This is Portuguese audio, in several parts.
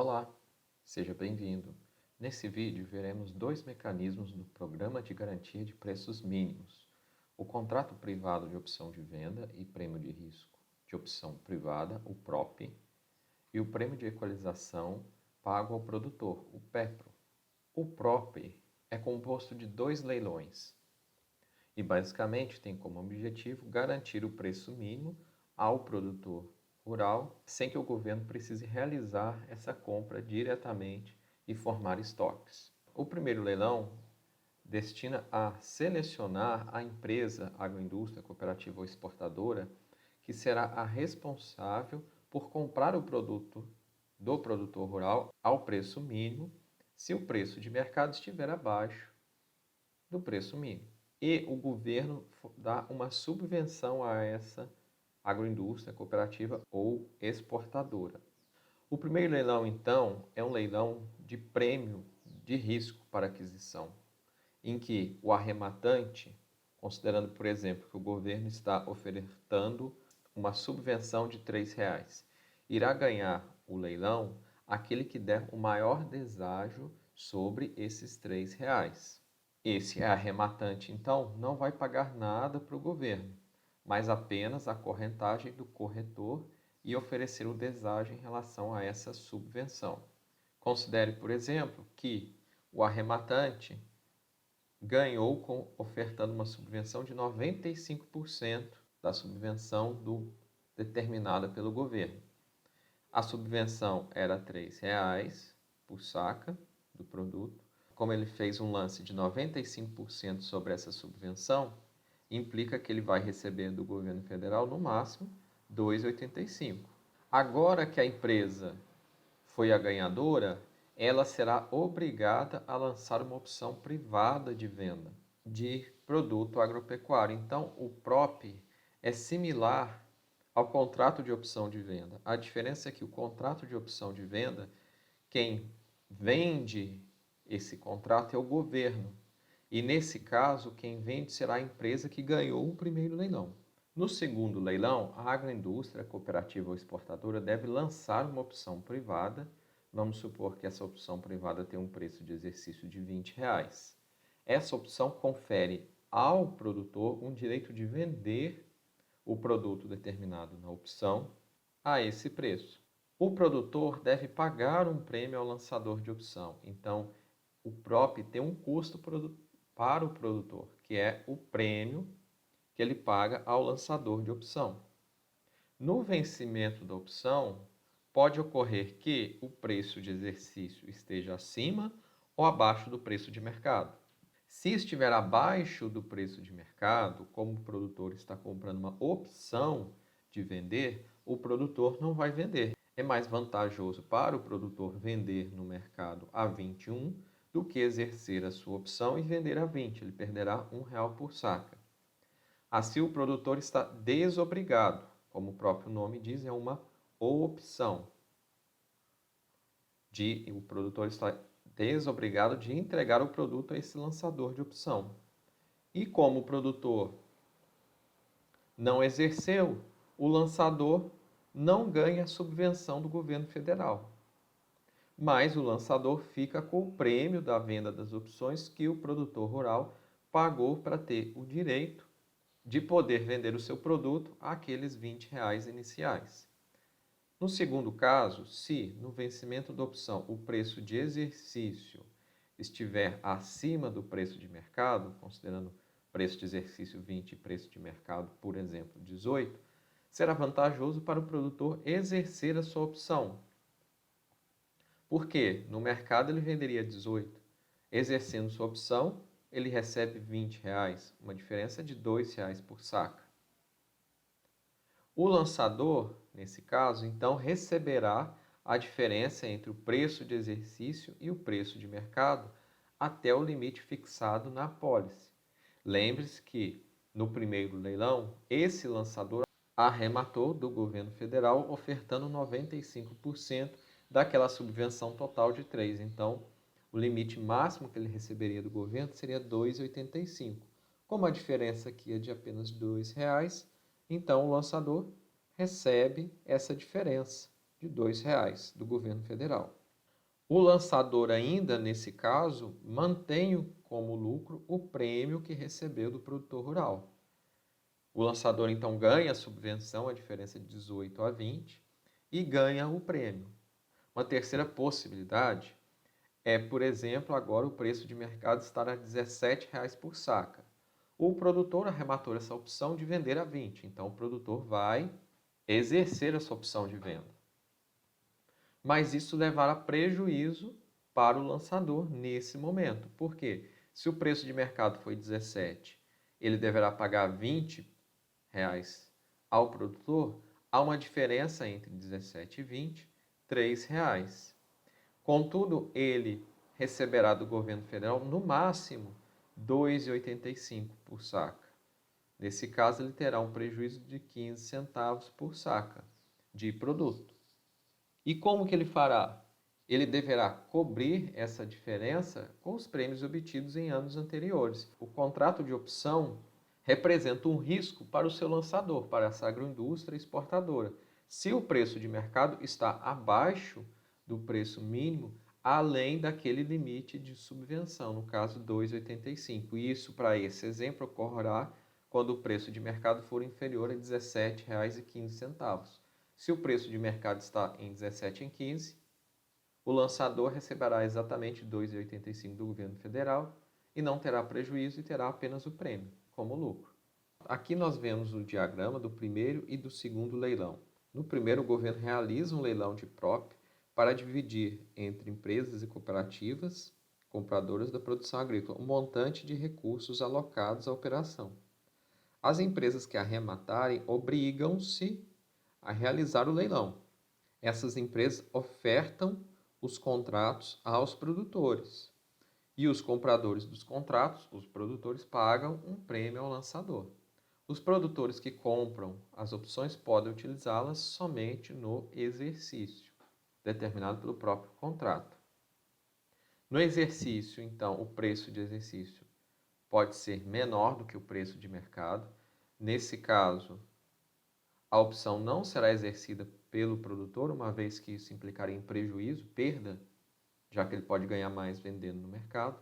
Olá, seja bem-vindo. Nesse vídeo veremos dois mecanismos do Programa de Garantia de Preços Mínimos: o contrato privado de opção de venda e prêmio de risco de opção privada, o PROP, e o prêmio de equalização pago ao produtor, o PEPRO. O PROP é composto de dois leilões e basicamente tem como objetivo garantir o preço mínimo ao produtor rural, sem que o governo precise realizar essa compra diretamente e formar estoques. O primeiro leilão destina a selecionar a empresa agroindústria, cooperativa ou exportadora que será a responsável por comprar o produto do produtor rural ao preço mínimo, se o preço de mercado estiver abaixo do preço mínimo. E o governo dá uma subvenção a essa agroindústria, cooperativa ou exportadora. O primeiro leilão, então, é um leilão de prêmio de risco para aquisição, em que o arrematante, considerando, por exemplo, que o governo está ofertando uma subvenção de R$ 3, irá ganhar o leilão aquele que der o maior deságio sobre esses R$ 3. Esse arrematante, então, não vai pagar nada para o governo, mas apenas a correntagem do corretor e oferecer o deságio em relação a essa subvenção. Considere, por exemplo, que o arrematante ganhou ofertando uma subvenção de 95% da subvenção determinada pelo governo. A subvenção era R$ 3 por saca do produto. Como ele fez um lance de 95% sobre essa subvenção, implica que ele vai receber do governo federal, no máximo, R$ 2,85. Agora que a empresa foi a ganhadora, ela será obrigada a lançar uma opção privada de venda de produto agropecuário. Então, o PROP é similar ao contrato de opção de venda. A diferença é que o contrato de opção de venda, quem vende esse contrato é o governo. E nesse caso, quem vende será a empresa que ganhou o primeiro leilão. No segundo leilão, a agroindústria, cooperativa ou exportadora deve lançar uma opção privada. Vamos supor que essa opção privada tem um preço de exercício de R$ 20. Essa opção confere ao produtor um direito de vender o produto determinado na opção a esse preço. O produtor deve pagar um prêmio ao lançador de opção. Então, o PROP tem um custo para o produtor, que é o prêmio que ele paga ao lançador de opção. No vencimento da opção, pode ocorrer que o preço de exercício esteja acima ou abaixo do preço de mercado. Se estiver abaixo do preço de mercado, como o produtor está comprando uma opção de vender, o produtor não vai vender. É mais vantajoso para o produtor vender no mercado a 21 do que exercer a sua opção e vender a 20. Ele perderá R$ 1 por saca. Assim, o produtor está desobrigado, como o próprio nome diz, é uma opção. O produtor está desobrigado de entregar o produto a esse lançador de opção. E como o produtor não exerceu, o lançador não ganha a subvenção do governo federal. Mas o lançador fica com o prêmio da venda das opções que o produtor rural pagou para ter o direito de poder vender o seu produto àqueles R$ 20 iniciais. No segundo caso, se no vencimento da opção o preço de exercício estiver acima do preço de mercado, considerando preço de exercício 20 e preço de mercado, por exemplo, 18, será vantajoso para o produtor exercer a sua opção. Por quê? No mercado ele venderia 18. Exercendo sua opção, ele recebe R$ 20, uma diferença de R$ 2 por saca. O lançador, nesse caso, então, receberá a diferença entre o preço de exercício e o preço de mercado até o limite fixado na apólice. Lembre-se que, no primeiro leilão, esse lançador arrematou do governo federal ofertando 95% daquela subvenção total de 3. Então, o limite máximo que ele receberia do governo seria R$ 2,85. Como a diferença aqui é de apenas R$ 2, então o lançador recebe essa diferença de R$ 2 do governo federal. O lançador ainda, nesse caso, mantém como lucro o prêmio que recebeu do produtor rural. O lançador, então, ganha a subvenção, a diferença de 18 a 20, e ganha o prêmio. Uma terceira possibilidade é, por exemplo, agora o preço de mercado estar a R$ 17,00 por saca. O produtor arrematou essa opção de vender a 20, então o produtor vai exercer essa opção de venda. Mas isso levará prejuízo para o lançador nesse momento. Por quê? Se o preço de mercado foi 17, ele deverá pagar R$ 20 ao produtor, há uma diferença entre 17 e 20, R$ 3. Contudo, ele receberá do governo federal, no máximo, R$ 2,85 por saca. Nesse caso, ele terá um prejuízo de 15 centavos por saca de produto. E como que ele fará? Ele deverá cobrir essa diferença com os prêmios obtidos em anos anteriores. O contrato de opção representa um risco para o seu lançador, para essa agroindústria exportadora. Se o preço de mercado está abaixo do preço mínimo, além daquele limite de subvenção, no caso 2,85. E isso, para esse exemplo, ocorrerá quando o preço de mercado for inferior a R$ 17,15. Se o preço de mercado está em 17,15, o lançador receberá exatamente R$ 2,85 do governo federal e não terá prejuízo e terá apenas o prêmio como lucro. Aqui nós vemos o diagrama do primeiro e do segundo leilão. No primeiro, o governo realiza um leilão de PROP para dividir entre empresas e cooperativas compradoras da produção agrícola um montante de recursos alocados à operação. As empresas que arrematarem obrigam-se a realizar o leilão. Essas empresas ofertam os contratos aos produtores. E os compradores dos contratos, os produtores, pagam um prêmio ao lançador. Os produtores que compram as opções podem utilizá-las somente no exercício, determinado pelo próprio contrato. No exercício, então, o preço de exercício pode ser menor do que o preço de mercado. Nesse caso, a opção não será exercida pelo produtor, uma vez que isso implicaria em prejuízo, perda, já que ele pode ganhar mais vendendo no mercado.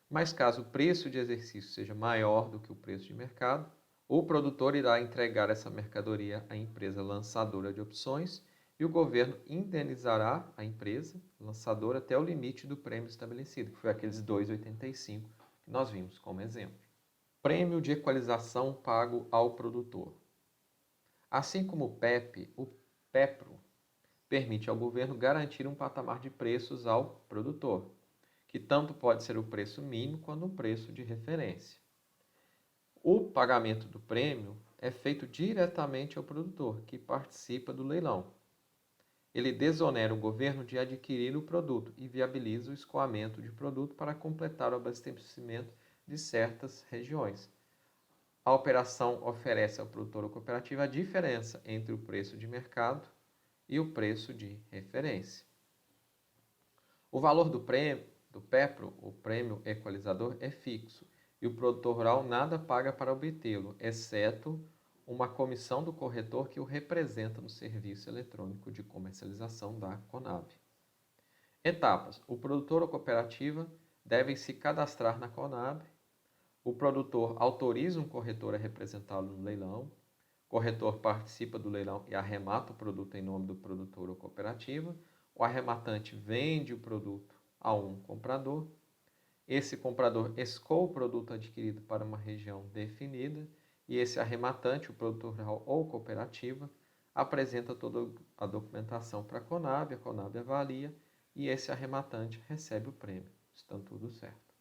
Mas caso o preço de exercício seja maior do que o preço de mercado, o produtor irá entregar essa mercadoria à empresa lançadora de opções e o governo indenizará a empresa lançadora até o limite do prêmio estabelecido, que foi aqueles 2,85 que nós vimos como exemplo. Prêmio de equalização pago ao produtor. Assim como o PEP, o PEPRO permite ao governo garantir um patamar de preços ao produtor, que tanto pode ser o preço mínimo quanto um preço de referência. O pagamento do prêmio é feito diretamente ao produtor, que participa do leilão. Ele desonera o governo de adquirir o produto e viabiliza o escoamento de produto para completar o abastecimento de certas regiões. A operação oferece ao produtor ou cooperativa a diferença entre o preço de mercado e o preço de referência. O valor do PEPRO, o prêmio equalizador, é fixo e o produtor rural nada paga para obtê-lo, exceto uma comissão do corretor que o representa no serviço eletrônico de comercialização da Conab. Etapas. O produtor ou cooperativa devem se cadastrar na Conab. O produtor autoriza um corretor a representá-lo no leilão. O corretor participa do leilão e arremata o produto em nome do produtor ou cooperativa. O arrematante vende o produto a um comprador. Esse comprador escoa o produto adquirido para uma região definida e esse arrematante, o produtor rural ou cooperativa, apresenta toda a documentação para a Conab avalia e esse arrematante recebe o prêmio, estando tudo certo.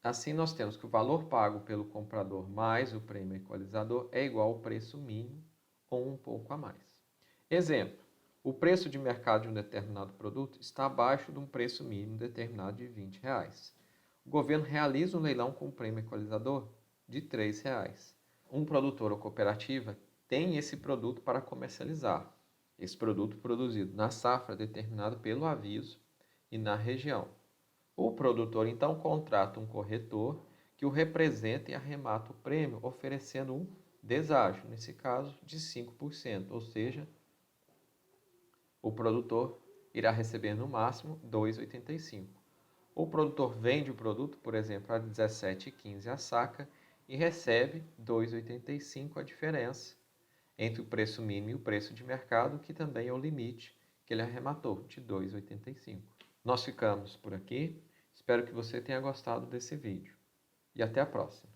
Assim, nós temos que o valor pago pelo comprador mais o prêmio equalizador é igual ao preço mínimo ou um pouco a mais. Exemplo, o preço de mercado de um determinado produto está abaixo de um preço mínimo determinado de R$ 20. O governo realiza um leilão com um prêmio equalizador de R$ 3. Um produtor ou cooperativa tem esse produto para comercializar. Esse produto produzido na safra determinado pelo aviso e na região. O produtor então contrata um corretor que o representa e arremata o prêmio, oferecendo um deságio, nesse caso de 5%, ou seja, o produtor irá receber no máximo R$ 2,85. O produtor vende o produto, por exemplo, a R$ 17,15 a saca e recebe R$ 2,85 a diferença entre o preço mínimo e o preço de mercado, que também é o limite que ele arrematou, de R$ 2,85. Nós ficamos por aqui. Espero que você tenha gostado desse vídeo. E até a próxima.